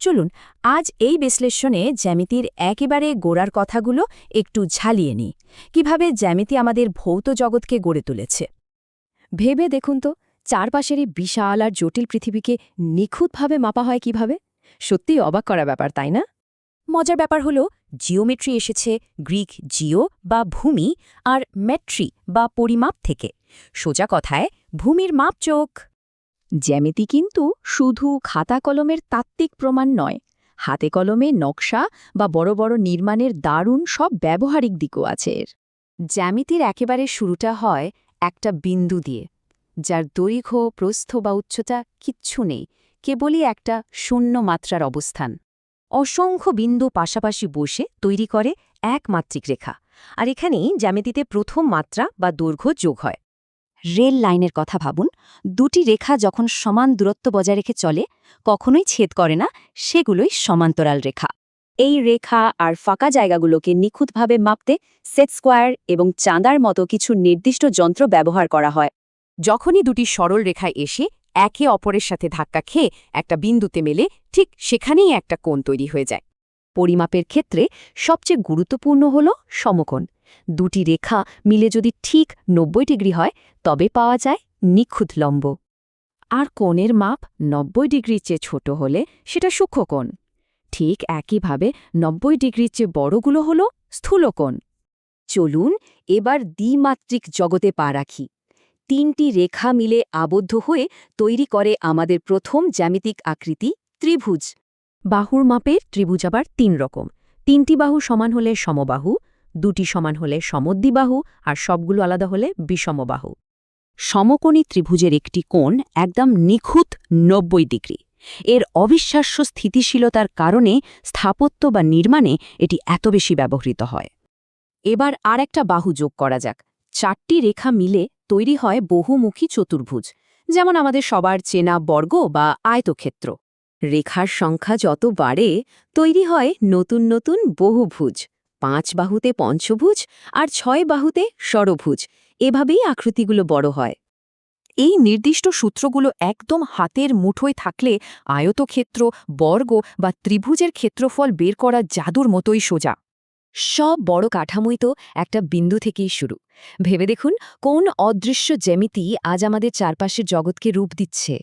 চলুন আজ এই বিশ্লেষণে জ্যামিতির একেবারে গোড়ার কথাগুলো একটু ঝালিয়ে নিই কিভাবে জ্যামিতি আমাদের ভৌত জগৎকে গড়ে তুলেছে। ভেবে দেখুন তো, চারপাশের এই বিশাল আর জটিল পৃথিবীকে নিখুঁতভাবে মাপা হয় কিভাবে। সত্যিই অবাক করা ব্যাপার, তাই না? মজার ব্যাপার হলো জিওমেট্রি এসেছে গ্রিক জিও বা ভূমি আর মেট্রি বা পরিমাপ থেকে। সোজা কথায় ভূমির মাপচোক। জ্যামিতি কিন্তু শুধু খাতা কলমের তাত্ত্বিক প্রমাণ নয়, হাতে কলমে নকশা বা বড় বড় নির্মাণের দারুণ সব ব্যবহারিক দিকও আছে এর। জ্যামিতির একেবারে শুরুটা হয় একটা বিন্দু দিয়ে, যার দৈর্ঘ্য প্রস্থ বা উচ্চতা কিচ্ছু নেই, কেবলই একটা শূন্য মাত্রার অবস্থান। অসংখ্য বিন্দু পাশাপাশি বসে তৈরি করে একমাত্রিক রেখা, আর এখানেই জ্যামিতিতে প্রথম মাত্রা বা দৈর্ঘ্য যোগ হয়। রেল লাইনের কথা ভাবুন, দুটি রেখা যখন সমান দূরত্ব বজায় রেখে চলে, কখনোই ছেদ করে না, সেগুলোই সমান্তরাল রেখা। এই রেখা আর ফাঁকা জায়গাগুলোকে নিখুঁতভাবে মাপতে সেট স্কোয়ার এবং চাঁদার মতো কিছু নির্দিষ্ট যন্ত্র ব্যবহার করা হয়। যখনই দুটি সরল রেখায় এসে একে অপরের সাথে ধাক্কা খেয়ে একটা বিন্দুতে মেলে, ঠিক সেখানেই একটা কোণ তৈরি হয়ে যায়। পরিমাপের ক্ষেত্রে সবচেয়ে গুরুত্বপূর্ণ হল সমকোণ। দুটি রেখা মিলে যদি ঠিক ৯০ ডিগ্রি হয়, তবে পাওয়া যায় নিখুঁত লম্ব। আর কোণের মাপ ৯০ ডিগ্রির চেয়ে ছোট হলে সেটা সূক্ষ্মকোণ। ঠিক একইভাবে ৯০ ডিগ্রির চেয়ে বড়গুলো হল স্থূলকোণ। চলুন এবার দ্বিমাত্রিক জগতে পা রাখি। তিনটি রেখা মিলে আবদ্ধ হয়ে তৈরি করে আমাদের প্রথম জ্যামিতিক আকৃতি ত্রিভুজ। বাহুর মাপের ত্রিভুজ আবার ৩ রকম। ৩টি বাহু সমান হলে সমবাহু, ২টি সমান হলে সমদ্বিবাহু, আর সবগুলো আলাদা হলে বিষমবাহু। সমকোণী ত্রিভুজের একটি কোণ একদম নিখুঁত ৯০ ডিগ্রি। এর অবিশ্বাস্য স্থিতিশীলতার কারণে স্থাপত্য বা নির্মাণে এটি এত বেশি ব্যবহৃত হয়। এবার আর একটা বাহু যোগ করা যাক। ৪টি রেখা মিলে তৈরি হয় বহুমুখী চতুর্ভুজ, যেমন আমাদের সবার চেনা বর্গ বা আয়তক্ষেত্র। রেখার সংখ্যা যত বাড়ে, তৈরি হয় নতুন নতুন বহুভুজ। ৫ বাহুতে পঞ্চভুজ আর ৬ বাহুতে ষড়ভুজ। এভাবেই আকৃতিগুলো বড় হয়। এই নির্দিষ্ট সূত্রগুলো একদম হাতের মুঠোয় থাকলে আয়তক্ষেত্র, বর্গ বা ত্রিভুজের ক্ষেত্রফল বের করা জাদুর মতোই সোজা। সব বড় কাঠামোই তো একটা বিন্দু থেকেই শুরু। ভেবে দেখুন কোন অদৃশ্য জ্যামিতি আজ আমাদের চারপাশের জগৎকে রূপ দিচ্ছে।